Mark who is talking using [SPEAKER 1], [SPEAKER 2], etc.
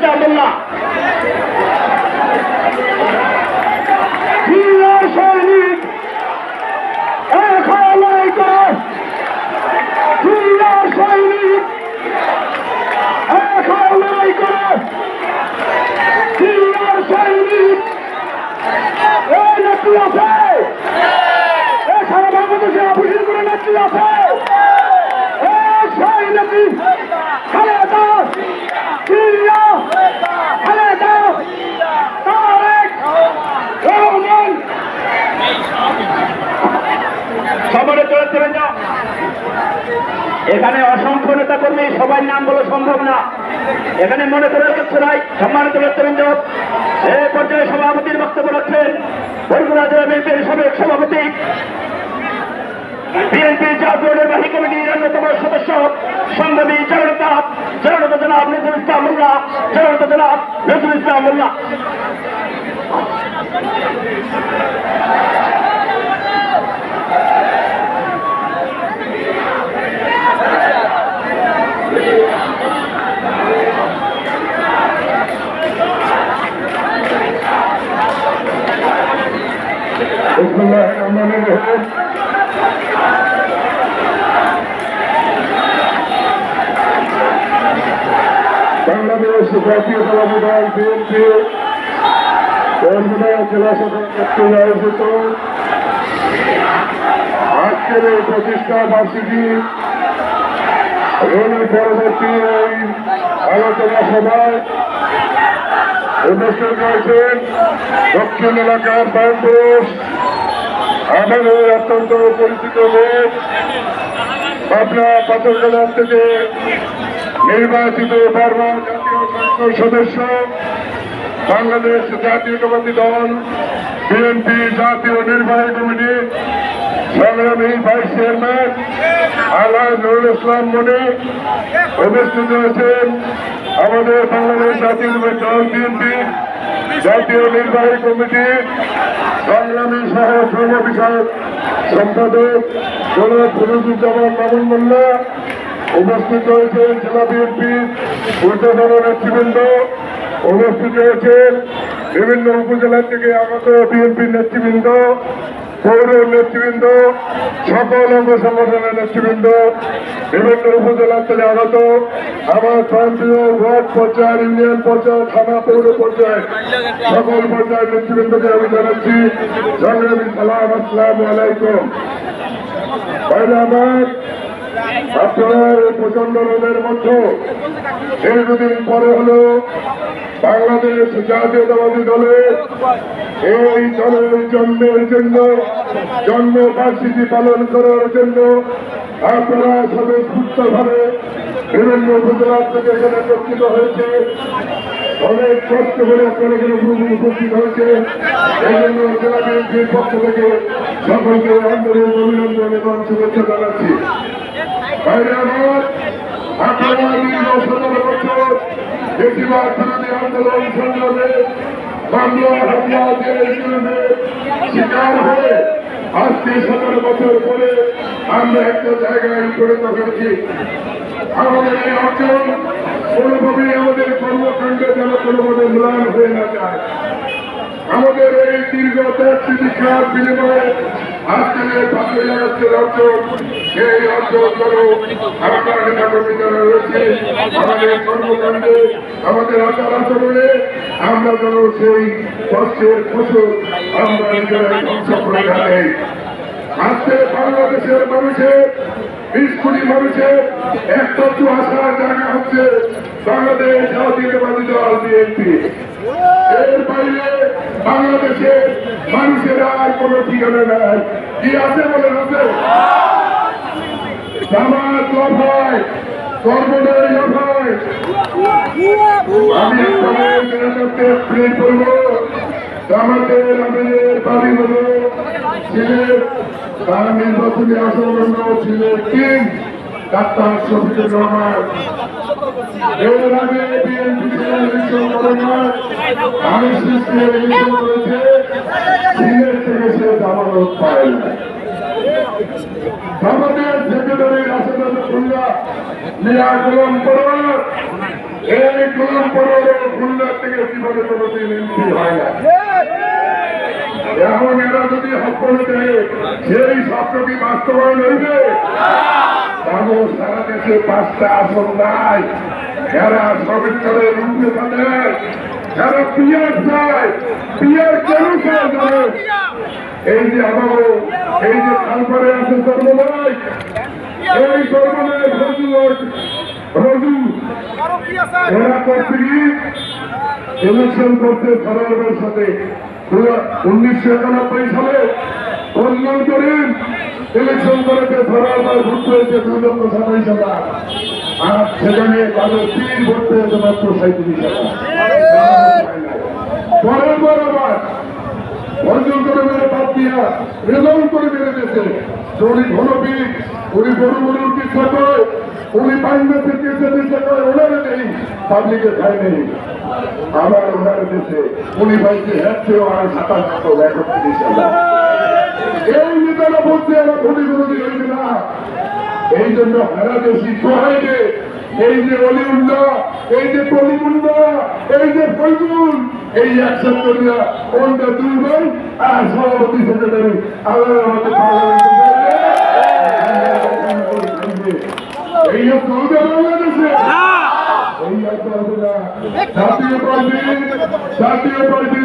[SPEAKER 1] ইসলাম মোল্লা। সৈনিক এক লড়াই করো, সৈনিক এক লড়াই করো, সৈনিক নেত্রী আছে, সারা বাংলাদেশে অফিসের করে নেত্রী আছে, সেই নেত্রী খালেদা জিয়া, খালেদা তারেক রহমান। সবারে চলে চলে যাও। এখানে অসংখ্য নেতা কর্মী, সবার নাম বলা সম্ভব না, এখানে মনে করার কিছু নাই। সম্মানিত নেতৃবৃন্দ, এই পর্যায়ে সভাপতির বক্তব্য রাখছেন বরগুনা জেলা বিএনপির সাবেক সভাপতি, বিএনপি জাতীয় নির্বাহী কমিটির অন্যতম সদস্য সংগ্রামী জননেতা জনাব নজরুল ইসলাম মোল্লা, জনাব নজরুল ইসলাম মোল্লা।
[SPEAKER 2] বাংলাদেশ জাতীয়তাবাদী দল বিএনপি বরগুনা জেলা শাখা কর্তৃক আয়োজিত আজকের এই প্রতিষ্ঠা বার্ষিকী পরবর্তী এই আলোচনা সভায় উপস্থিত রয়েছেন দক্ষিণ এলাকার বাংলাদেশ আমাদের অত্যন্ত পরিচিত লোক, পাবনা পাথরঘাট থেকে নির্বাচিত বর্মা জাতীয় সংসদ সদস্য, বাংলাদেশ জাতীয়তাবাদী দল বিএনপি জাতীয় নির্বাহী কমিটি সংগ্রামী ভাইস চেয়ারম্যান আল্লাহ নুরুল ইসলাম মনি। উপস্থিত রয়েছেন আমাদের বাংলাদেশ জাতীয়তাবাদী দল বিএনপি জাতীয় নির্বাহী কমিটি সংগ্রামী সহ শ্রম বিষয়ক সম্পাদক জনাব ফিরোজুজ্জামান মামুন মোল্লা। উপস্থিত রয়েছেন জেলা বিএনপির ঊর্ধ্বতন নেতৃবৃন্দ, উপস্থিত রয়েছেন বিভিন্ন উপজেলা থেকে আগত বিএনপির নেতৃবৃন্দ, পৌর নেতৃবৃন্দ, সকল অঙ্গ সংগঠনের নেতৃবৃন্দ, বিভিন্ন উপজেলা থেকে আগত আমার প্রান্তীয় ওয়ার্ড পর্যায়ের, ইউনিয়ন পর্যায়ে, থানা পৌর পর্যায়ে সকল পর্যায়ের নেতৃবৃন্দকে আমি জানাচ্ছি সংগ্রামী সালাম, আসসালামু আলাইকুম। ভাইরা আমার, আপনারা এই প্রচন্ড রোদের মধ্যে দীর্ঘদিন পরে হলো বাংলাদেশ জাতীয়তাবাদী দলের এই দলের জন্মের জন্য, জন্ম বার্ষিকী পালন করার জন্য আপনারা স্বতঃস্ফূর্তভাবে বিভিন্ন উপজেলা থেকে এখানে একত্রিত হয়েছে। অনেক কষ্ট করে আপনারা এখানে উপস্থিত হয়েছে। এই জন্য জেলা বিএনপির পক্ষ থেকে সকলকে আন্তরিক অভিনন্দন এবং শুভেচ্ছা জানাচ্ছি। বাইরে আমার, আপনারা দীর্ঘ 17 বছর বেশিরভাগ বিরোধী আন্দোলন সংগ্রামে বাংলা হামলা জেলে শিকার হয়ে আজকে 17 বছর পরে আমরা একটা জায়গায় পরিণত হয়েছি। আমাদের এই অঞ্চল কোনোভাবেই আমাদের কর্মকাণ্ডে যেন কোনোভাবে ম্লান হয়ে না যায়। আমাদের এই দীর্ঘ ত্যাগ শিক্ষার বিনিময়ে আজকের এই পাথরঘাটের অঞ্চল, এই অঞ্চল করো আমরা নেতাকর্মী যারা রয়েছে আমাদের কর্মকাণ্ডে, আমাদের আচার আচরণে আমরা যেন সেই কষ্টের ফসল আমরা নিজেরাই ধ্বংস করে যাই। আজকে বাংলাদেশের মানুষের 20 কোটি মানুষের একমাত্র আশার জায়গা হচ্ছে বাংলাদেশ জাতীয়তাবাদী দল বিএনপি। এর বাইরে বাংলাদেশের মানুষের আর কোন ঠিকানা নাই। কি আছে বলে আছে? জামাত লফায়, কর্মদায় লফায়। আমি প্রেম করব জামাতের আমিরের দাবি হল সিলেট তার নির্বাচনী আসন সিলেট 3 ডাক্তার শফিকুর রহমান। এর আগে বিএনপি আমি সৃষ্টি করেছে সিলেট থেকে সে জামানত পায় না। আমাদের সেক্রেটারি রাশেদুল্লাহ মিয়া গোলাম পরোয়ার, এই গোলাম পরোয়ারের জীবনে কোনোদিন এমপি হয় না। এখন এরা যদি হকলে দেয় সেই স্বপ্নটি বাস্তবায়ন হইবে। কারণ সারা দেশে 5টা আসন নাই, এরা সবিস্তারে রূপরেখা দেয়, এরা পিয়ার চায়, পিয়ার কেন চায় জানেন? এই যে আমারও এই যে খালপারে আছে সর্বদাই, এই সর্বদাই রজু এরা করছে কি ইলেকশন করছে সরকারের সাথে 1991 সালে কল্যাণ করেন ইলেকশন করেছে সরকার ভোট হয়েছে 2,27,000 আর সেখানে তাদের 3 ভোট পেয়েছে মাত্র 37,000। পরের পর আবার অর্জন করে মেরে বাদ দিয়া রেজাল্ট করে মেরে দিয়েছে। উনি ঘনবীর, উনি গরু গরুর চিকিৎসা করে, উনি বাংলাদেশের চিকিৎসা করে, ওনারে নেই পাবলিকে খায় নেই। আবার ওনারে দেশে উনি পাইছে হ্যাঁ আর 27,000 এই নেতারা বলছে এরা ধনী বিরোধী হয়েছে না। এই জন্য হারা দেশি সোহাইকে এই যে অলিউল্লাহ, এই যে কলিমুল্লাহ, এই যে ফজলুল, এই একসাথে করিয়া কোনটা 2 ভাই আর সভাপতি সেক্রেটারি আল্লাহ আমাদের এই চলবে বাংলাদেশে, এই চলবে না। জাতীয় পার্টি